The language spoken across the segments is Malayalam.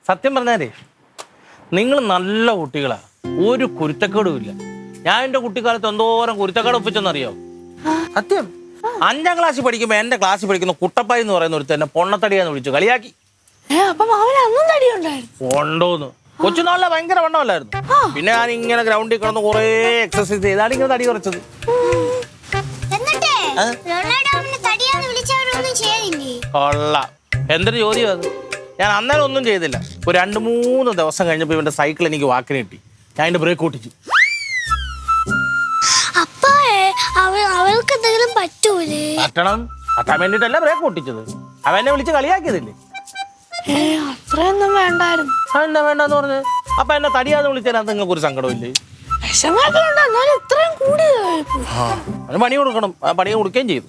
സത്യം പറഞ്ഞാലേ നിങ്ങൾ നല്ല കുട്ടികളാ, ഒരു കുരുത്തക്കേടും ഇല്ല. ഞാൻ എൻ്റെ കുട്ടിക്കാലത്ത് എന്തോരം കുരുത്തക്കേട് ഒപ്പിച്ചെന്നറിയോ? സത്യം. 5ാം ക്ലാസ്സിൽ പഠിക്കുമ്പോൾ എൻ്റെ ക്ലാസ്സിൽ പഠിക്കുന്ന കുട്ടപ്പായി എന്ന് പറയുന്ന ഒരു തന്നെ പൊണ്ണത്തടിയാന്ന് വിളിച്ചു കളിയാക്കി. ഉണ്ടോന്ന് കൊച്ചുനാളിലെ ഭയങ്കര വണ്ണമല്ലായിരുന്നു. പിന്നെ ഞാൻ ഇങ്ങനെ ഗ്രൗണ്ടിൽ കിടന്ന് കുറേ എക്സസൈസ് ചെയ്താണ് ഇങ്ങനെ തടി കുറച്ചത്. കൊള്ളാം, എന്തൊരു ചോദ്യം അത്. ഞാൻ അന്നേരം ഒന്നും ചെയ്തില്ല. ഒരു 2-3 ദിവസം കഴിഞ്ഞപ്പോൾ ഇവന്റെ സൈക്കിൾ എനിക്ക് വാക്കിന് കിട്ടി. ഞാൻ അതിന്റെ ബ്രേക്ക് ഓട്ടിച്ചു. പറ്റണം, പറ്റാൻ വേണ്ടിട്ടല്ല ബ്രേക്ക് ഓട്ടിച്ചത്. അവനെ വിളിച്ച് കളിയാക്കിയതില്ലേ? അത്രയൊന്നും വേണ്ടായിരുന്നു. എന്നാ വേണ്ടെന്ന് പറഞ്ഞ് അപ്പൊ എന്നെ തടിയാന്ന് വിളിച്ചാൽ നിങ്ങൾക്ക് ഒരു സങ്കടമില്ലേ? അവന് പണി കൊടുക്കണം, ആ പണി കൊടുക്കുകയും ചെയ്തു.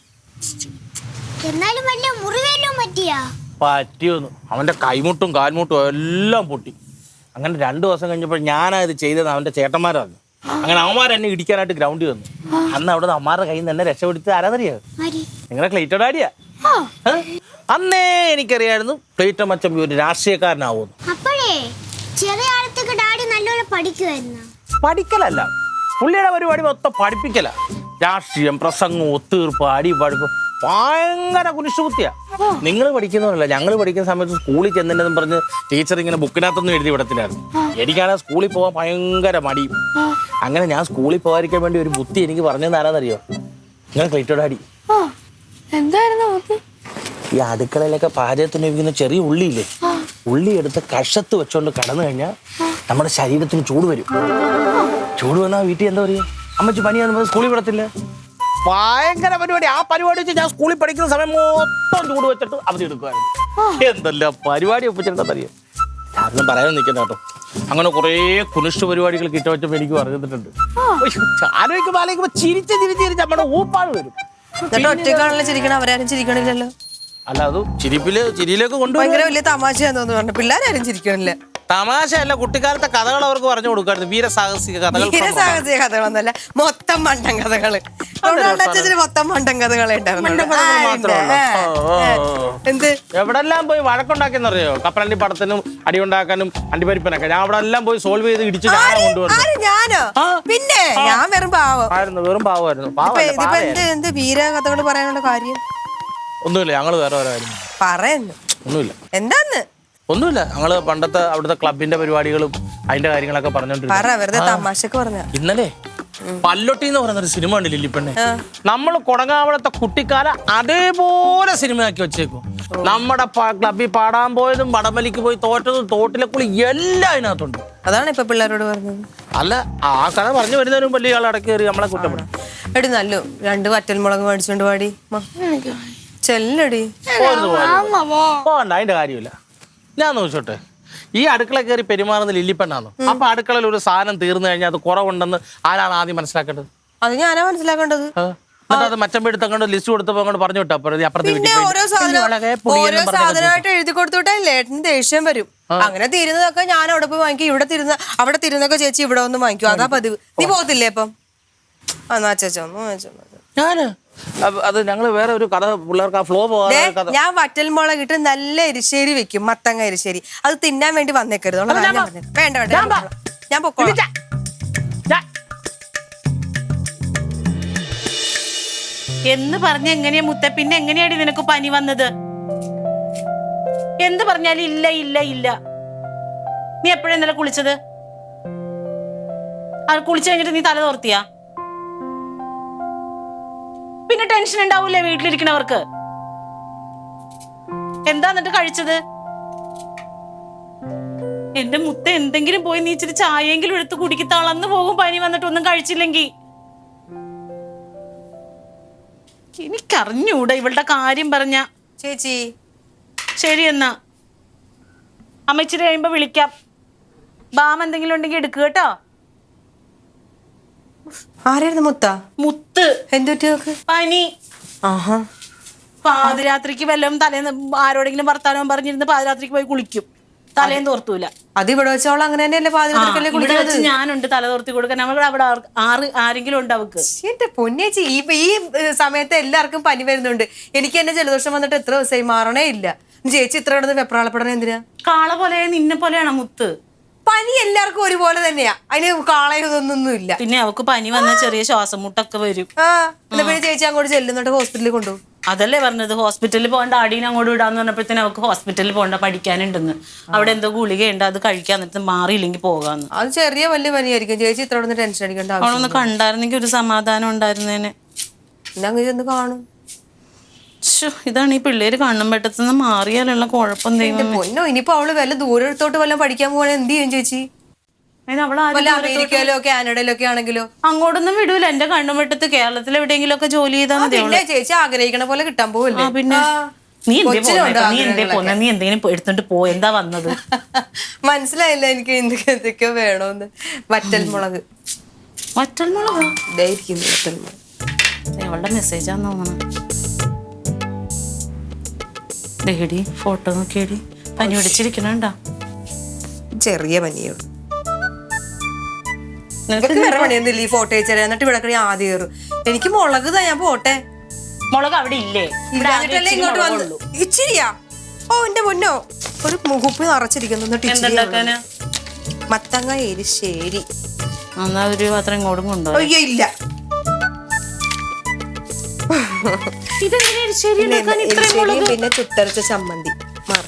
പറ്റിയൊന്നു അവന്റെ കൈമുട്ടും കാൽമുട്ടും എല്ലാം പൊട്ടി. അങ്ങനെ 2 ദിവസം കഴിഞ്ഞപ്പോൾ ഞാനത് ചെയ്തത് അവന്റെ ചേട്ടന്മാരാണ്. അങ്ങനെ അവന്മാരെന്നെ ഇടിക്കാനായിട്ട് ഗ്രൗണ്ടിൽ വന്നു. അന്ന് അവിടെ നിന്ന് അമ്മാരുടെ കയ്യിൽ നിന്ന് എന്നെ രക്ഷപ്പെടുത്തി ആരാന്നറിയാ? നിങ്ങളെ ക്ലീറ്റോ ഡാഡിയാ. അന്നേ എനിക്കറിയായിരുന്നു ക്ലീറ്റോ മച്ചമ്പി ഒരു രാഷ്ട്രീയക്കാരനാവുന്നു. പഠിക്കലല്ല, പുള്ളിയുടെ പരിപാടി മൊത്തം പഠിപ്പിക്കല. രാഷ്ട്രീയം, പ്രസംഗം, ഒത്തീർപ്പ്, അടിപടിപ്പ്, ഭയങ്കര കുരിശുകുത്തിയാ. നിങ്ങൾ പഠിക്കുന്നവരല്ല, ഞങ്ങൾ പഠിക്കുന്ന സമയത്ത് സ്കൂളിൽ ചെന്നിട്ടെന്നും പറഞ്ഞ് ടീച്ചർ ഇങ്ങനെ ബുക്കിനകത്തൊന്നും എഴുതി വിടത്തില്ലായിരുന്നു. എനിക്കാണെങ്കിൽ സ്കൂളിൽ പോകാൻ ഭയങ്കര മടിയും. അങ്ങനെ ഞാൻ സ്കൂളിൽ പോകാതിരിക്കാൻ വേണ്ടി ഒരു ബുദ്ധി എനിക്ക് പറഞ്ഞതെന്ന് ആരാന്നറിയോ? ഞാൻ ക്ലീറ്റോ ഡാഡി. എന്തായിരുന്നു? ഈ അടുക്കളയിലൊക്കെ പാചകത്തിന് ഉപയോഗിക്കുന്ന ചെറിയ ഉള്ളിയില്ലേ, ഉള്ളി എടുത്ത് കഷത്ത് വെച്ചോണ്ട് കടന്നു കഴിഞ്ഞാൽ നമ്മുടെ ശരീരത്തിന് ചൂട് വരും. ചൂട് വന്നാൽ വീട്ടിൽ എന്താ പറയുക? അമ്മച്ചി പനിയാന്ന് സ്കൂളിൽ വിടത്തില്ല. ഭയങ്കര പരിപാടി. ആ പരിപാടി വെച്ച് ഞാൻ സ്കൂളിൽ പഠിക്കുന്ന സമയം മൊത്തം ചൂട് വെച്ചിട്ട് അവധി എടുക്കുമായിരുന്നു. എന്തല്ല പരിപാടി ഒപ്പിച്ചിട്ടുണ്ടെന്നറിയാം. ഞാനൊന്നും പറയാൻ നിൽക്കുന്ന കേട്ടോ. അങ്ങനെ കുറേ കുനിഷ്ട പരിപാടികൾ കിട്ട വെച്ചപ്പോൾ എനിക്ക് പറഞ്ഞിട്ടുണ്ട്. ആലോചിക്കുമ്പോൾ ആലോചിക്കുമ്പോൾ ചിരിച്ച് ചിരിച്ച് നമ്മുടെ ഊപ്പാട് വരും. ഒറ്റക്കാണല്ലോ ചിരിക്കണം, അവരാരും ചിരിക്കണില്ലല്ലോ. അല്ല, അത് ചിരിയിലേക്ക് കൊണ്ടുപോയി ഭയങ്കര വലിയ തമാശയാന്ന് പറഞ്ഞു. പിള്ളേരാരും ചിരിക്കണില്ല. തമാശയല്ല, കുട്ടിക്കാലത്തെ കഥകൾ അവർക്ക് പറഞ്ഞു കൊടുക്കായിരുന്നു. വീരസാഹസിക കഥകൾ. വീരസാഹസിക കഥകളൊന്നല്ല, മൊത്തം മണ്ടൻ കഥകള്. മൊത്തം മണ്ടൻ കഥകളെ എന്ത് എവിടെല്ലാം പോയി വഴക്കുണ്ടാക്കിയെന്നറിയോ? കപ്പലണ്ടി പടത്തിനും അടിയുണ്ടാക്കാനും അണ്ടിപ്പരിപ്പനൊക്കെ ഞാൻ അവിടെ എല്ലാം പോയി സോൾവ് ചെയ്ത് ഇടിച്ച് ഞാനോ? പിന്നെ ഞാൻ വെറും പാവം. വെറും പാവമായിരുന്നു. എന്ത് വീര കഥകൾ പറയാനുള്ള കാര്യം? ഒന്നുമില്ല, ഞങ്ങള് വേറെ കാര്യം പറയുന്നു. ഒന്നുമില്ല. എന്താന്ന്? ഒന്നുമില്ല, ഞങ്ങള് പണ്ടത്തെ അവിടുത്തെ ക്ലബിന്റെ പരിപാടികളും അതിന്റെ കാര്യങ്ങളൊക്കെ പറഞ്ഞോണ്ടിരുന്നു. ഇന്നലെ പല്ലൊട്ടി എന്ന് പറയുന്നൊരു സിനിമ ഉണ്ട് ലില്ലിപ്പെണ്ണെ. നമ്മൾ കൊടങ്ങാവളത്തെ കുട്ടിക്കാല അതേപോലെ സിനിമയാക്കി വെച്ചേക്കും. നമ്മുടെ ക്ലബിൽ പാടാൻ പോയതും വടംവലിക്ക് പോയി തോറ്റതും തോട്ടിലെ കുളി എല്ലാം അതിനകത്തുണ്ട്. അതാണ് ഇപ്പൊ പിള്ളേരോട് പറഞ്ഞത്. അല്ല, ആ കഥ പറഞ്ഞു വരുന്നതിനും വലിയ ആൾ അടക്കി കയറി നമ്മളെ കുറ്റപ്പെടും. എടി നല്ലു 2 വറ്റൽമുളക് മേടിച്ചോണ്ട് പാടി ചെല്ലടി. പോകണ്ട, അതിന്റെ കാര്യമില്ല. ഞാൻ നോക്കിച്ചോട്ടെ, ഈ അടുക്കള കയറി പെരുമാറുന്ന ലില്ലിപ്പെണ്ണാന്ന്. അപ്പൊ അടുക്കളയിൽ ഒരു സാധനം തീർന്നു കഴിഞ്ഞാൽ അത് കുറവുണ്ടെന്ന് ആരാണ് ആദ്യം മനസ്സിലാക്കേണ്ടത്? അത് ഞാനാ മനസ്സിലാക്കേണ്ടത്. അത് മറ്റമ്പെടുത്ത് അങ്ങോട്ട് ലിസ്റ്റ് കൊടുത്തപ്പോ അങ്ങോട്ട് പറഞ്ഞു വിട്ടാ ഓരോ സാധനമായിട്ട് എഴുതി കൊടുത്തുവിട്ടല്ലേ ഏട്ടന് ദേഷ്യം വരും. അങ്ങനെ തീരുന്നതൊക്കെ ഞാൻ അവിടെ പോയി വാങ്ങിക്കും. അവിടെ തീരുന്നൊക്കെ ചേച്ചി ഇവിടെ ഒന്ന് വാങ്ങിക്കും. അതാ പതിവ്. നീ പോകത്തില്ലേ ഇപ്പം? ഞാന് അത് ഞങ്ങള് വേറെ ഒരു കഥ പിള്ളേർക്ക് ആ ഫ്ലോ പോകാതെ ഞാൻ വറ്റൽമുളക് ഇട്ട് നല്ല എരിശ്ശേരി വെക്കും, മത്തങ്ങ എരിശ്ശേരി. അത് തിന്നാൻ വേണ്ടി വന്നേക്കരുത്. വേണ്ട വേണ്ട, ഞാൻ പൊക്കോളാം. എന്ന് പറഞ്ഞ എങ്ങനെയാ മുത്ത? പിന്നെ എങ്ങനെയാടി നിനക്ക് പനി വന്നത്? എന്ത് പറഞ്ഞാലും ഇല്ല ഇല്ല ഇല്ല. നീ എപ്പോഴാ ഇന്നലെ കുളിച്ചത്? അത് കുളിച്ചു കഴിഞ്ഞിട്ട് നീ തല തോർത്തിയാ? പിന്നെ ടെൻഷൻ ഉണ്ടാവൂലേ വീട്ടിലിരിക്കണവർക്ക്? എന്താ എന്നിട്ട് കഴിച്ചത്? എന്റെ മുത്ത, എന്തെങ്കിലും പോയി നീ ഇച്ചിരി ചായയെങ്കിലും എടുത്ത് കുടിക്ക്. തളർന്നു പോകും പനി വന്നിട്ട് ഒന്നും കഴിച്ചില്ലെങ്കി. എനിക്കറിഞ്ഞൂടാ ഇവളുടെ കാര്യം പറഞ്ഞ. ചേച്ചി ശരി, എന്നാ അമ്മ ഇച്ചിരി കഴിയുമ്പോ വിളിക്കാം. ബാം എന്തെങ്കിലും ഉണ്ടെങ്കിൽ എടുക്കുക കേട്ടോ. ആരായിരുന്നു? മുത്ത്. എന്തുപറ്റി? പനി. പാതിരാത്രിക്ക് വല്ലതും തലേന്ന് ആരോടെങ്കിലും വർത്താനവും പറഞ്ഞിരുന്ന് പാതിരാത്രിക്ക് പോയി കുളിക്കും. തലേന്ന് തോർത്തൂല. അത് ഇവിടെ വെച്ചോളം അങ്ങനെ തന്നെയല്ലേ പാതിരാത്രിക്കല്ലേ? ഞാനുണ്ട് തല തോർത്തി കൊടുക്കാൻ. നമ്മുടെ അവിടെ ആരെങ്കിലും ഉണ്ട് അവക്ക്? എന്റെ പൊന്നേച്ചി, ഈ സമയത്ത് എല്ലാവർക്കും പനി വരുന്നുണ്ട്. എനിക്ക് എന്നെ ജലദോഷം വന്നിട്ട് എത്ര ദിവസമായി, മാറണേ ഇല്ല. ചേച്ചി ഇത്ര കിടന്ന് വെപ്രാളപ്പെടണ എന്തിനാ? കാള പോലെ നിന്നെ പോലെയാണ് മുത്ത്. പനി എല്ലാവർക്കും ഒരുപോലെ തന്നെയാ, അതിന് കാളയൊന്നും ഇല്ല. പിന്നെ അവക്ക് പനി വന്ന ചെറിയ ശ്വാസം മുട്ടൊക്കെ വരും. എന്നാ പിന്നെ ചേച്ചി അങ്ങോട്ട് ചെല്ലുന്നിട്ട് ഹോസ്പിറ്റലിൽ കൊണ്ടുപോകും. അതല്ലേ പറഞ്ഞത്, ഹോസ്പിറ്റലിൽ പോകേണ്ട, അടീനെ അങ്ങോട്ട് വിടാന്ന് പറഞ്ഞപ്പോഴത്തേനും അവക്ക് ഹോസ്പിറ്റലിൽ പോകണ്ട, പഠിക്കാനുണ്ടെന്ന്. അവിടെ എന്തോ ഗുളികയുണ്ട്, അത് കഴിക്കാൻ എന്നിട്ട് മാറിയില്ലെങ്കിൽ പോകാന്ന്. അത് ചെറിയ വലിയ പനിയായിരിക്കും. ചേച്ചി ഇത്ര ടെൻഷൻ അടിക്കേണ്ട ആവശ്യം. അവളൊന്ന് കണ്ടായിരുന്നെങ്കിൽ ഒരു സമാധാനം ഉണ്ടായിരുന്നേനെ. പിന്നെ അങ്ങ് ചെന്ന് കാണും. ഇതാണ് ഈ പിള്ളേര് കണ്ണും പെട്ടത്തുനിന്ന് മാറിയാലുള്ള കുഴപ്പം. പൊന്നോ, ഇനിയിപ്പോ അവള് വല്ല ദൂരത്തോട്ട് വല്ലതും പഠിക്കാൻ പോവാൻ എന്ത് ചെയ്യും ചേച്ചി? അമേരിക്കയിലോ കാനഡയിലോ ഒക്കെ ആണെങ്കിലോ? അങ്ങോട്ടൊന്നും വിടൂല. എന്റെ കണ്ണും പെട്ടത്ത് കേരളത്തിൽ എവിടെയെങ്കിലും ഒക്കെ ജോലി ചെയ്താൽ മതി. ചേച്ചി ആഗ്രഹിക്കണ പോലെ കിട്ടാൻ പോവില്ലേ? പിന്നെ നീ എന്തെങ്കിലും എടുത്തോണ്ട് പോ. എന്താ വന്നത്? മനസ്സിലായില്ല എനിക്ക് എന്തൊക്കെയോ വേണോന്ന്. വറ്റൽമുളക്. വറ്റൽമുളക് ഇതായിരിക്കുന്നു വറ്റൽമുളക്. അവളുടെ മെസ്സേജാന്ന് തോന്നണം. ദേടി ഫോട്ടോ നോക്കിയടി. പനി പിടിച്ചിരിക്കണണ്ടാ. ചെറിയ പനിയുള്ളൂ. വേറെ പണിയൊന്നുമില്ല. ഈ ഫോട്ടോ അയച്ചാൽ എന്നിട്ട് ഇവിടെ ആദ്യം കയറും. എനിക്ക് മുളക് താ, ഞാൻ പോട്ടെ. മുളക് അവിടെ ഇല്ലേ? ഇങ്ങോട്ട് വന്നു ഇച്ചിരിയാ. ഓ എന്റെ പൊന്നോ, ഒരു മുകുപ്പി നിറച്ചിരിക്കുന്നു. മത്തങ്ങ എരിശ്ശേരി. എന്നാ ഒരു പാത്രം ഇങ്ങോട്ടും കൊണ്ടുപോയി. അയ്യോ ഇല്ല. പിന്നെ ചുട്ടരച്ച ചമ്മന്തി.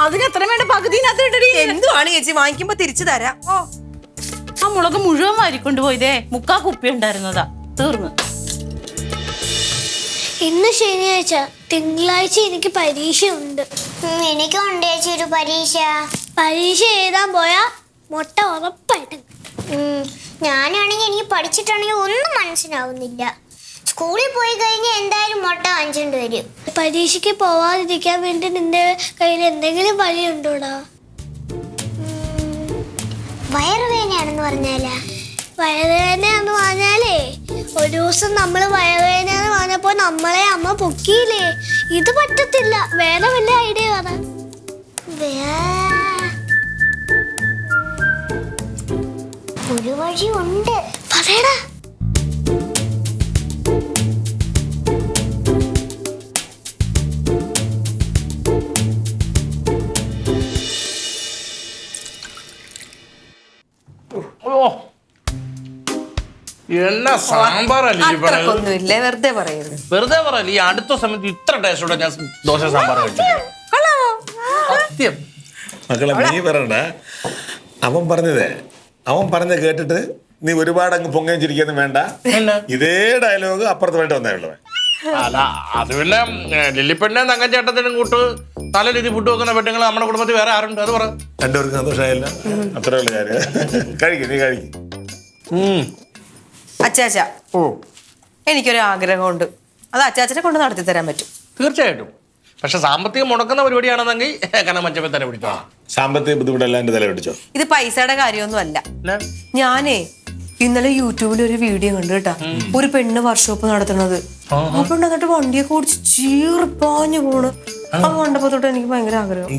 അതിനെത്ര വേണ്ട? പകുതി എന്തുവാണ് ചേച്ചി? വാങ്ങിക്കുമ്പോ തിരിച്ചു തരാം. ഓ, ആ മുളക് മുഴുവൻ വാരിക്കൊണ്ട് പോയതേ. മുക്കാ കുപ്പി ഉണ്ടായിരുന്നതാ, തീർന്നു. ഇന്ന് ശനിയാഴ്ച, തിങ്കളാഴ്ച എനിക്ക് പരീക്ഷയുണ്ട്. എനിക്കുണ്ട് ചേച്ചി ഒരു പരീക്ഷ. പരീക്ഷ എഴുതാൻ പോയാ മുട്ട ഉറപ്പായിട്ട്. ഞാനാണെങ്കിൽ എനിക്ക് പഠിച്ചിട്ടാണെങ്കിൽ ഒന്നും മനസ്സിലാവുന്നില്ല. സ്കൂളിൽ പോയി കഴിഞ്ഞാൽ എന്തായാലും മുട്ട വാങ്ങിച്ചോണ്ട് വരും. പരീക്ഷയ്ക്ക് പോവാതിരിക്കാൻ വേണ്ടി നിന്റെ കയ്യിൽ എന്തെങ്കിലും വഴിയുണ്ടോടാ? വയറുവേദനയാണെന്ന് പറഞ്ഞാലാ? വയറുവേദനയാന്ന് പറഞ്ഞാലേ, ഒരു ദിവസം നമ്മൾ വയറുവേദന എന്ന് പറഞ്ഞപ്പോ നമ്മളെ അമ്മ പൊക്കിയില്ലേ? ഇത് പറ്റത്തില്ല. വേറെ വല്ല ഐഡിയ പറ. ഒരു വഴി ഉണ്ട്, പറയടാ. എന്നാ സാമ്പാറല്ലേ ഒന്നുമില്ല, വെറുതെ പറയരുത്. വെറുതെ പറയല്ല. ഈ അടുത്ത സമയത്ത് ഇത്ര ടേസ്റ്റോടെ ഞാൻ ദോശ സാമ്പാർ കഴിച്ചിട്ടില്ല. സത്യം മക്കളെ, നീ പറയണ്ട. അവൻ പറഞ്ഞതേ, അവൻ പറഞ്ഞ കേട്ടിട്ട് നീ ഒരുപാട് അങ്ങ് പൊങ്ങയും ചിരിക്കൊന്നും വേണ്ട. ഇതേ ഡയലോഗ് അപ്പുറത്തുമായിട്ട് വന്നേ. അല്ല, അത് പിന്നെ ലില്ലിപ്പെണ്ണെ തങ്കച്ചേട്ടത്തിനും കൂട്ട് നല്ല രീതി ഫുഡ് വെക്കുന്ന പെണ്ണുങ്ങൾ നമ്മുടെ കുടുംബത്തിൽ വേറെ ആരുണ്ട്? അത് പറ. രണ്ടുപേർക്ക് സന്തോഷമായില്ല, അത്രയുള്ള കാര്യം. കഴിക്കും, നീ കഴിക്കും. അച്ചാച്ച, എനിക്കൊരു ആഗ്രഹമുണ്ട്. അത് അച്ചാച്ചനെ കൊണ്ട് നടത്തി തരാൻ പറ്റും? തീർച്ചയായിട്ടും. പക്ഷെ സാമ്പത്തികം മുടക്കുന്ന പരിപാടിയാണെന്നെങ്കിൽ കാരണം മഞ്ചപ്പേ തല പിടിച്ചോ. സാമ്പത്തിക ബുദ്ധിമുട്ടെല്ലാം എന്റെ തല പിടിച്ചോ. ഇത് പൈസയുടെ കാര്യമൊന്നും അല്ല. ഞാനേ ഇന്നലെ യൂട്യൂബിൽ ഒരു വീഡിയോ കണ്ടു കേട്ടാ. ഒരു പെണ്ണ് വർക്ക്ഷോപ്പ് നടത്തുന്നത്. ആ പെണ്ണ് എന്നിട്ട് വണ്ടിയൊക്കെ ഓടിച്ച് ചീറിപ്പാഞ്ഞു പോണ്. അത് കണ്ടപ്പോ തൊട്ട് എനിക്ക് ഭയങ്കര ആഗ്രഹം.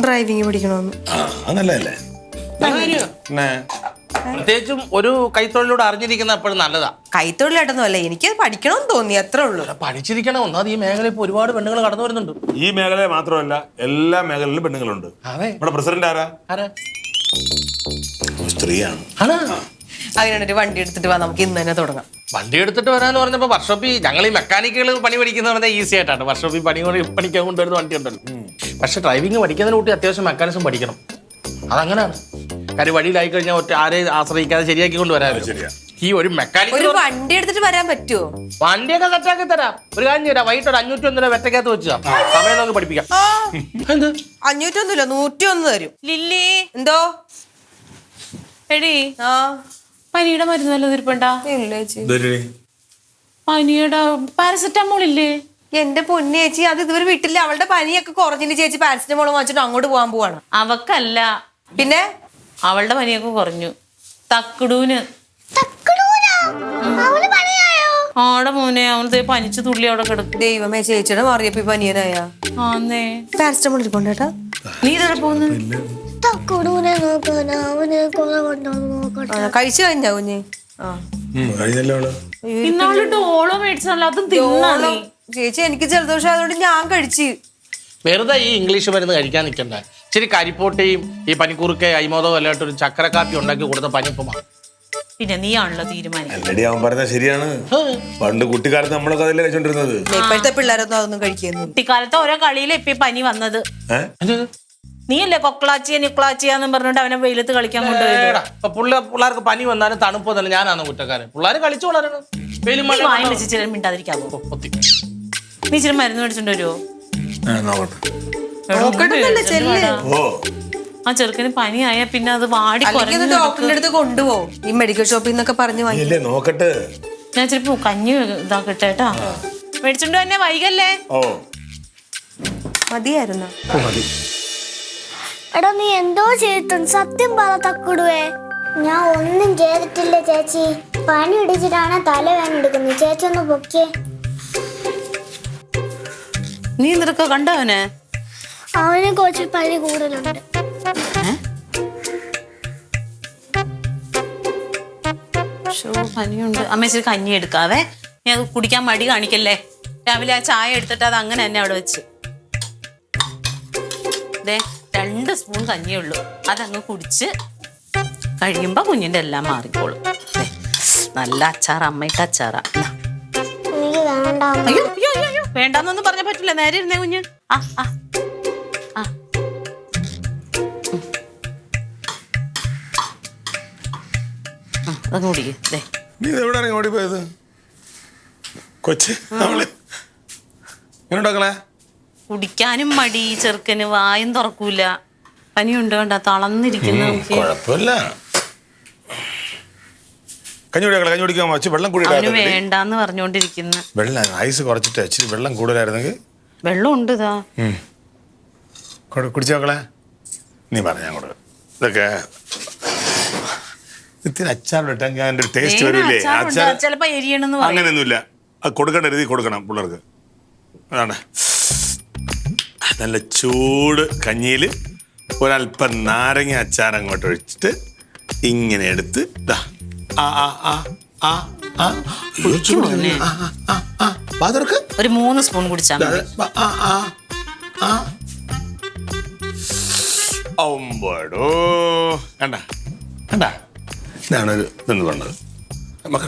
ഡ്രൈവിംഗ് പഠിക്കണമെന്ന്. നല്ലതല്ലേ? പ്രത്യേകിച്ചും ഒരു കൈത്തൊഴിലൂടെ അറിഞ്ഞിരിക്കുന്ന എപ്പോഴും നല്ലതാ. കൈത്തൊഴിലായിട്ടൊന്നും അല്ല, എനിക്ക് പഠിക്കണമെന്ന് തോന്നി, അത്രേ ഉള്ളൂ. പഠിച്ചിരിക്കണം. ഒന്നാമത് ഈ മേഖലയിൽ ഇപ്പൊ ഒരുപാട് പെണ്ണുങ്ങൾ കടന്നു വരുന്നുണ്ട്. ഈ മേഖലയിൽ മാത്രമല്ല, എല്ലാ മേഖലയിലും പെണ്ണുങ്ങളുണ്ട്. നമ്മുടെ പ്രസിഡന്റ് ആരാ? സ്ത്രീയാണ്. അങ്ങനെയാണ്. വണ്ടി എടുത്തിട്ട് വാ, നമുക്ക് ഇന്ന് തന്നെ തുടങ്ങാം. വണ്ടി എടുത്തിട്ട് വരാന്ന് പറഞ്ഞപ്പോ വർക്ക്ഷോപ്പിൽ ഞങ്ങൾ ഈ മെക്കാനിക്കുകൾ പണി പഠിക്കുന്ന പറഞ്ഞാൽ ഈസി ആയിട്ടാണ്. വർക്ക്ഷോപ്പിൽ പഠിക്കാൻ കൊണ്ടുവരുന്ന വണ്ടി ഉണ്ടല്ലോ. പക്ഷെ ഡ്രൈവിംഗ് പഠിക്കുന്നതിന് കൂട്ടി അത്യാവശ്യം മെക്കാനിസം പഠിക്കണം. അതങ്ങനെയാണ്. കാര്യം വഴിയിലായി കഴിഞ്ഞാൽ ആരെയും ആശ്രയിക്കാതെ ശരിയാക്കി കൊണ്ടുവരാമല്ലോ. ഈ ഒരു മെക്കാനിക് ഒരു വണ്ടി എടുത്തിട്ട് വരാൻ പറ്റുമോ? വണ്ടിയൊക്കെ സെറ്റാക്കി തരാം. ഒരു കാര്യം തരാം, വൈകിട്ട് ഒരു 501 വെറ്റക്കകത്ത് വെച്ചാ സമയം നമുക്ക് പഠിപ്പിക്കാം. 501 101 തരും. ലില്ലി, എന്തോ എടി, പനിയുടെ മരുന്ന് വല്ലതും ഇരിപ്പുണ്ടാ? പനിയുടെ പാരസെറ്റമോൾ ഇല്ലേ? എന്റെ പൊന്നു ചേച്ചി, അത് ഇതുവരെ വീട്ടില്ല. അവളുടെ പനിയൊക്കെ കുറഞ്ഞില്ല ചേച്ചി. പാരസെറ്റമോൾ വാങ്ങിച്ചിട്ട് അങ്ങോട്ട് പോകാൻ പോവാണ്. അവക്കല്ല, പിന്നെ അവളുടെ പനിയൊക്കെ കുറഞ്ഞു. തക്കുടൂന് ആടെ മോനെ, അവള് പനിച്ച് തുള്ളി അവിടെ കിടക്കും. ദൈവമേ, ചേച്ചിയുടെ മാറിയപ്പോ പനിയനായ. പാരസെറ്റമോൾ ഇരിപ്പുണ്ടേട്ടാ. നീ ഇതോടെ പോകുന്നു? കഴിച്ചു കഴിഞ്ഞാ കുഞ്ഞ്? ഇന്നാള് ഡോളോ മേടിച്ചല്ലോ, അതും തിന്നാ നീ? ചേച്ചി, എനിക്ക് ജലദോഷം ആയതുകൊണ്ട് ഞാൻ കഴിച്ച്. വെറുതെ ഈ ഇംഗ്ലീഷ് മരുന്ന് കഴിക്കാൻ നിൽക്കണ്ട. ഇച്ചിരി കരിപ്പോട്ടിയും ഈ പനിക്കൂർക്ക അയ്മോദോ അല്ലാണ്ട് ഒരു ചക്കര കാപ്പി ഉണ്ടാക്കി കൊടുത്ത പനിപ്പമാ. പിന്നെ നീയാണല്ലോ തീരുമാനം. അല്ലടി അവൻ പറഞ്ഞ ശരിയാണ്. പണ്ട് കുട്ടിക്കാലത്ത് നമ്മളൊക്കെ അതല്ലേ കഴിച്ചോണ്ടിരുന്നത്. ഇപ്പോഴത്തെ പിള്ളേരൊന്നും അതൊന്നും കഴിക്കുന്നു. കുട്ടിക്കാലത്ത് ഓരോ കളിയിലെ ഇപ്പൊ പനി വന്നത്. നീയല്ലേ കൊക്കളാച്ചിയ നിക്കളാച്ചിയാന്നും പറഞ്ഞിട്ട് അവനെ വെയിലത്ത് കളിക്കാൻ കൊണ്ടുപോയി. പിള്ളേർക്ക് പനി വന്നാലും തണുപ്പ് തന്നെ ഞാനാണ് കുറ്റക്കാരൻ. പിള്ളേർ കളിച്ചു വളരണം. വായും വെച്ച് ചില മിണ്ടാതിരിക്കാവോ? നീ ഇച്ചിരി മരുന്ന് മേടിച്ചോണ്ട് വരുമോ? ആ ചെറുക്കന് പനിയായ പിന്നെ അത് വാടി ഡോക്ടറിന്റെ അടുത്ത് കൊണ്ടുപോകും. ഈ മെഡിക്കൽ ഷോപ്പിൽ നിന്നൊക്കെ പറഞ്ഞു വാങ്ങി. നോക്കട്ടെ, ഞാൻ ചിലപ്പോ കഞ്ഞി ഇതാക്കട്ടെ കേട്ടാ. മേടിച്ചോണ്ട് തന്നെ വൈകല്ലേ. മതിയായിരുന്നു. എടാ നീ എന്തോ ചെയ്തിട്ടുണ്ട്, സത്യം പറ തക്കുടുവേ. ഞാൻ ഒന്നും ചെയ്തിട്ടില്ല ചേച്ചി. പനി ഇടിച്ചിട്ടാണ് തലവേദന എടുക്കുന്നത്. ചേച്ചി ഒന്ന് പൊക്കിയേ. നീ എന്തൊക്കെ കണ്ടവനെ? അവന് കുറച്ച് പനി കൂടുതലുണ്ട്. പനിയുണ്ട്. അമ്മ ഇച്ചിരി കഞ്ഞി എടുക്കാവേ. നീ അത് കുടിക്കാൻ മടി കാണിക്കല്ലേ. രാവിലെ ആ ചായ എടുത്തിട്ട് അത് അങ്ങനെ തന്നെ അവിടെ വെച്ച് 2 സ്പൂൺ കഞ്ഞിയേ ഉള്ളൂ. അതങ്ങ് കുടിച്ച് കഴിയുമ്പോ കുഞ്ഞിന്റെ എല്ലാം മാറിക്കോളും. നല്ല അച്ചാറ്, അമ്മയ്ക്ക് അച്ചാറാ. എനിക്ക് വേണ്ട. അയ്യോ അയ്യോ അയ്യോ വേണ്ടാന്നൊന്നും പറഞ്ഞ പറ്റില്ല. നേരെ ഇരുന്നേ കുഞ്ഞ്. അതങ്ങ് കുടിക്കേ. നീ എവിടെ ഓടിപ്പോയത് കൊച്ച്? കുടിക്കാനും മടി ചെറുക്കന്. വായും തുറക്കൂല. പനിയുണ്ട് കണ്ട തളർന്നിരിക്കുന്നു. കുഴപ്പമില്ല. അവന് വേണ്ടാന്ന് പറഞ്ഞോണ്ടിരിക്കുന്നു. വെള്ളം ഐസ് കുറച്ചിട്ട് ഇച്ചിരി വെള്ളം കൂടുതലായിരുന്നെങ്കിൽ. വെള്ളം ഉണ്ട് ഇതാ. കുടിച്ചു നോക്കളെ. നീ പറഞ്ഞ അങ്ങോട്ട് ഇതൊക്കെ ഇത്തിരി അച്ചാറിട്ടെങ്കിൽ അതിന്റെ ടേസ്റ്റ് വരില്ലേ? ചിലപ്പോ എരിയണെന്ന് പറയും. അങ്ങനെയൊന്നുമില്ല. അത് കൊടുക്കേണ്ട രീതി കൊടുക്കണം പിള്ളേർക്ക്. അതാണ് നല്ല ചൂട് കഞ്ഞിയിൽ ഒരല്പം നാരങ്ങ അച്ചാർ അങ്ങോട്ട് ഒഴിച്ചിട്ട് ഇങ്ങനെ എടുത്ത് ഒരു 3 സ്പൂൺ കുടിച്ചാൽ കണ്ട കണ്ട ഇതാണ് ഒരു ഇതെന്ന് പറഞ്ഞത്.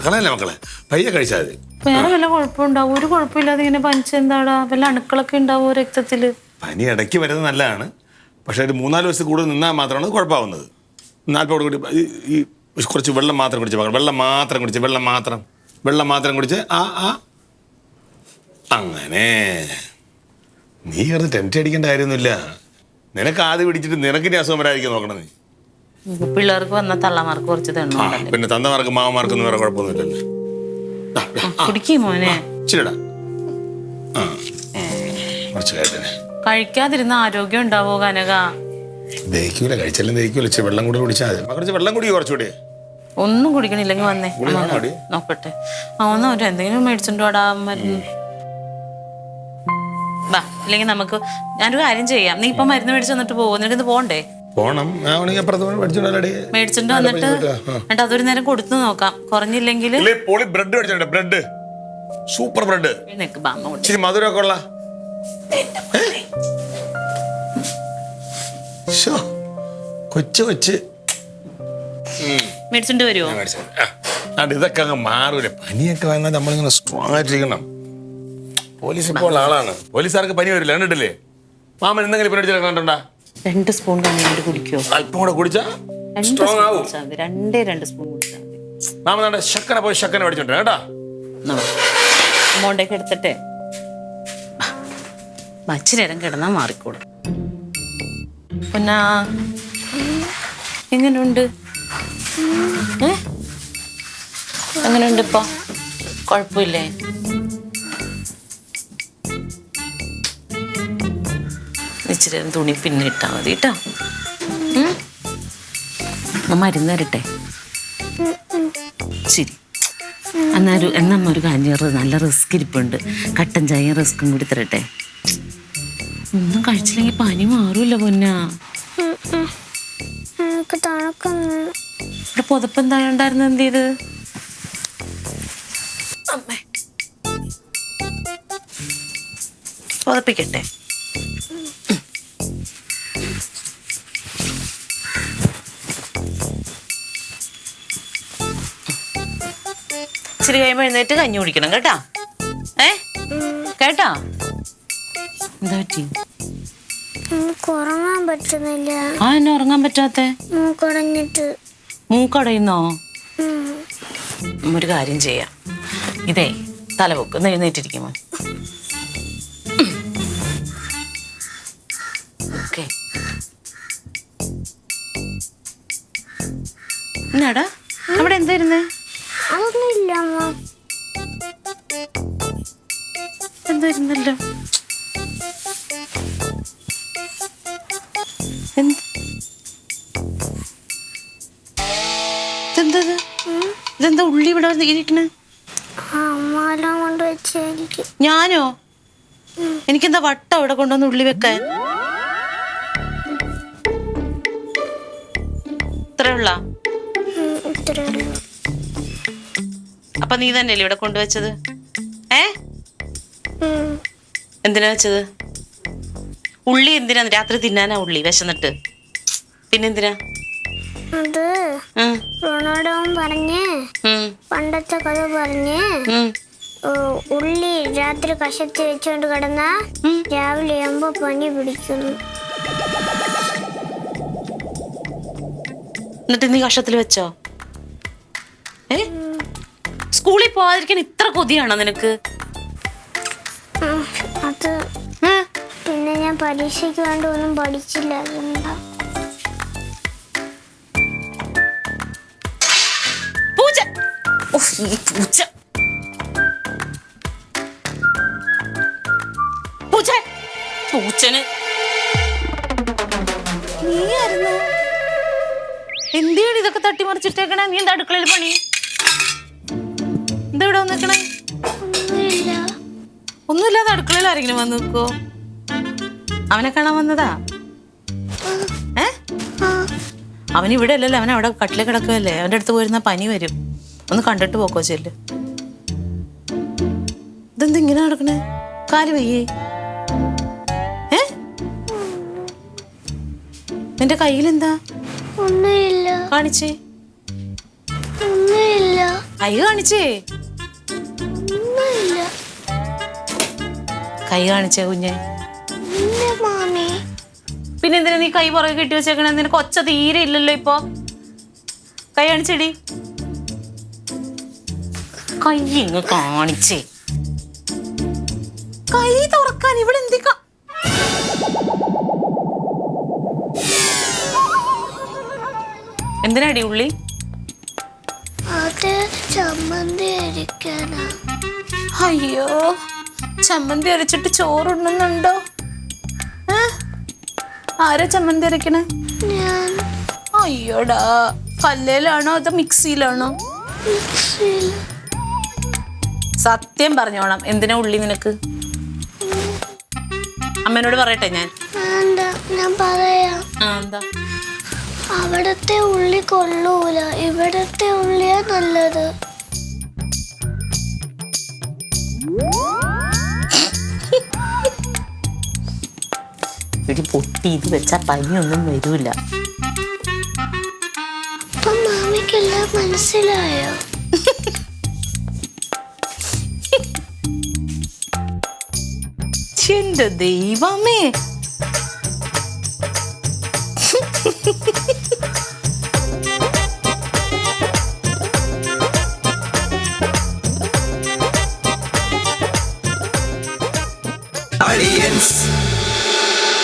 കളയല്ലേ മക്കളെ, പയ്യെ കഴിച്ചാൽ മതി. വേറെ വല്ല കുഴപ്പമുണ്ടാവും? ഒരു കുഴപ്പമില്ലാതെ ഇങ്ങനെ പനിച്ചെന്താടാ? വല്ല അണുക്കളൊക്കെ ഉണ്ടാവോ രക്തത്തില്? പനി ഇടയ്ക്ക് വരുന്നത് നല്ലതാണ്. പക്ഷെ ഒരു 3-4 ദിവസം കൂടുതൽ നിന്നാൽ മാത്രമാണ് കുഴപ്പമാവുന്നത്. 40 കൂടി ഈ കുറച്ച് വെള്ളം മാത്രം കുടിച്ച് മക്കൾ. വെള്ളം മാത്രം കുടിച്ച് അങ്ങനെ നീ കിടന്ന് ടെൻഷൻ അടിക്കേണ്ട കാര്യമൊന്നുമില്ല. നിനക്ക് ആദ്യം പിടിച്ചിട്ട് നിനക്കിനി അസുഖം വരാതിരിക്കാൻ നോക്കണം. നീ പിള്ളേർക്ക് വന്ന തള്ളമാർക്ക് കുറച്ച് തെണ്ണുണ്ടല്ലേ. പിന്നെ തന്തമാർക്കും മാവന്മാർക്കൊന്നും വേറെ കുഴപ്പമൊന്നുമില്ലല്ലോ. കുടിക്കും മോനെ. ശരിടാ. കുറച്ച് കഴിച്ചേ. കഴിക്കാതിരുന്ന ആരോഗ്യം ഉണ്ടാവോ കനക? ദഹിക്കൂല. കഴിച്ചാലും ദഹിക്കൂല. ഇച്ചിരി വെള്ളം കൂടി കുടിച്ചാൽ മതി. കുറച്ച് വെള്ളം കുടി കുറച്ചുകൂടി. ഒന്നും കുടിക്കണില്ലെങ്കിൽ വന്നേ നോക്കട്ടെ. ഒന്ന് എന്തെങ്കിലും മേടിച്ചിട്ടുണ്ടോ വാടാ മരുന്ന്? വാ, ഇല്ലെങ്കിൽ നമുക്ക് ഞാനൊരു കാര്യം ചെയ്യാം. നീ ഇപ്പൊ മരുന്ന് മേടിച്ചു വന്നിട്ട് പോകും. നിനക്കിന്ന് പോണ്ടേ? പോണം. മേടിച്ചിട്ട് വന്നിട്ട് എന്നിട്ട് അതൊരു നേരം കൊടുത്തു നോക്കാം. കുറഞ്ഞില്ലെങ്കിൽ ബ്രെഡ് മേടിച്ചിട്ടുണ്ട്. Bread, super bread. ഇച്ചിരി മധുരമൊക്കെ ഉള്ള കൊച്ച് മേടിച്ചിട്ട് വരുമോ? ഇതൊക്കെ അങ്ങ് മാറൂലേ. പനിയൊക്കെ വന്നാൽ നമ്മളിങ്ങനെ സ്ട്രോങ് ആയിട്ടിരിക്കണം. പോലീസ് ഇപ്പോൾ ആളാണ്. പോലീസുകാർക്ക് പനി വരില്ല. കണ്ടിട്ടില്ലേ? മാമൻ എന്തെങ്കിലും പരിപാടി കണ്ടിട്ടുണ്ടാ? 2 സ്പൂൺ കഞ്ഞി കുടിക്കോ? അല്പം കൂടെ കുടിച്ചാ സ്ട്രോങ് ആവും. 2 സ്പൂൺ കുടിച്ചാൽ മതി. മാമൻ ശക്കന പോയി ശക്കന മേടിച്ചോണ്ട് കേട്ടാ. അമൗണ്ടൊക്കെ എടുത്തിട്ടെ ഇച്ചിരി നേരം കിടന്നാ മാറിക്കോളും. പിന്നെ എങ്ങനെയുണ്ട്? എങ്ങനെയുണ്ട് ഇപ്പൊ? കുഴപ്പമില്ലേ? ഇച്ചിരി തുണി പിന്നെ ഇട്ടാ മതി കേട്ടോ. മരുന്ന് തരട്ടെ? ശരി. എന്നാ ഒരു കാഞ്ഞേറ് നല്ല റിസ്ക് ഇരിപ്പുണ്ട്. കട്ടൻ ചായ റിസ്ക്കും കൂടി തരട്ടെ? ഒന്നും കഴിച്ചില്ലെങ്കിൽ പനി മാറൂല്ലോ പൊന്നാ. ഇവിടെ പുതപ്പ് എന്താ ഉണ്ടായിരുന്നു? എന്ത് ചെയ്ത്? പുതപ്പിക്കട്ടെ? ഇച്ചിരി കഴിയുമ്പോൾ എഴുന്നേറ്റ് കഞ്ഞി കുടിക്കണം കേട്ടാ. കേട്ടാ? എന്താ പറ്റി? ഉറങ്ങാൻ പറ്റുന്നില്ല. എന്നെ ഉറങ്ങാൻ പറ്റാത്തെ? മൂക്കടഞ്ഞിട്ട്. മൂക്കടയുന്നോ? ഒരു കാര്യം ചെയ്യാം. ഇതേ തലപൊക്ക് ഒന്ന് എഴുന്നേറ്റിരിക്കുമോ? ഓക്കെ. എന്നാടാ അവിടെ എന്തായിരുന്നേ? അതൊന്നുമില്ല അമ്മ. എന്തായിരുന്നല്ലോ? ഇതെന്താ ഉള്ളി ഇവിടെ ഇരിക്കണേ? അമ്മാല്ലാം കൊണ്ട് വെച്ചായിരിക്കും. ഞാനോ? എനിക്കെന്താ വട്ടം ഇവിടെ കൊണ്ടുവന്ന് ഉള്ളി വെക്കാൻ? ഇത്രയുള്ള അപ്പൊ നീ തന്നെയല്ലേ ഇവിടെ കൊണ്ടുവച്ചത്? എന്തിനാ വെച്ചത്? ഉള്ളി എന്തിനാ? രാത്രി തിന്നാനാ ഉള്ളി വിശന്നിട്ട്? പിന്നെന്തിനാ? അത് റൊണാൾഡോവും പറഞ്ഞ് പണ്ടത്തെ കഥ പറഞ്ഞ് ഉള്ളി രാത്രി കഷത്തി വെച്ചോണ്ട് കിടന്നാ രാവിലെ ആകുമ്പോ പനി പിടിക്കുന്നു. എന്നിട്ട് നീ കഷത്തിൽ വെച്ചോ? സ്കൂളിൽ പോവാതിരിക്കാൻ ഇത്ര കൊതിയാണോ നിനക്ക്? അത് പിന്നെ ഞാൻ പരീക്ഷയ്ക്ക് വേണ്ടി ഒന്നും പഠിച്ചില്ല. പൂച്ചന് എന്തിനാണ് ഇതൊക്കെ തട്ടിമറിച്ചിട്ടേക്കണേ? നീ എന്താ അടുക്കളയിൽ പണി? എന്താ ഇവിടെ വന്നിക്കണേ? ഒന്നുമില്ലാതെ അടുക്കളയിൽ ആരെങ്കിലും വന്ന് നിൽക്കോ? അവനെ കാണാൻ വന്നതാ? അവൻ ഇവിടെ അല്ലല്ലോ, അവൻ അവിടെ കട്ടിലെ കിടക്കുമല്ലേ. അവൻ്റെ അടുത്ത് പോയിരുന്ന പനി വരും. ഒന്ന് കണ്ടിട്ട് പോക്കോ ചെല്ല്. ഇതെന്താ ഇങ്ങനെ നടക്കണേ? കാല് വയ്യേ? നിന്റെ കയ്യിലെന്താ? ഒന്നുമില്ല. കാണിച്ചേ. ഒന്നുമില്ല. കൈ കാണിച്ചേ. ഒന്നുമില്ല. കൈ കാണിച്ചേ കുഞ്ഞെ. മാമി പിന്നെ എന്തിനാ നീ കൈ പുറകെ കെട്ടി വെച്ചേക്കണേ? നിനക്ക് ഒച്ച തീരെ ഇല്ലല്ലോ ഇപ്പൊ. കൈ കാണിച്ചേടി. കൈ ഇങ്ങ് കാണിച്ചേ. കൈ തുറക്കാൻ ഇവിടെ എന്തിക്കാ? എന്തിനാടി ഉള്ളി? അത് ചമ്മന്തി അരക്കാനാ. അയ്യോ, ചമ്മന്തി അരച്ചിട്ട് ചോറുണ്ണുന്നുണ്ടോ? ആരാ ചമ്മന്തി അരക്കണേ? ഞാൻ. അയ്യോടാ, കല്ലേലാണോ അതോ മിക്സിയിലാണോ? സത്യം പറഞ്ഞോണം, എന്തിനാ ഉള്ളി നിനക്ക്? അമ്മേനോട് പറയട്ടെ ഞാൻ? ഞാൻ പറയാം. എന്താ? അവിടത്തെ ഉള്ളി കൊള്ളൂല, ഇവിടത്തെ ഉള്ളിയാ നല്ലത്. പൊട്ടി ഇത് വെച്ചാ പനിയൊന്നും വരൂല. അപ്പൊ മാമിക്കെല്ലാം മനസ്സിലായോ? എന്റെ ദൈവമേ, Audience.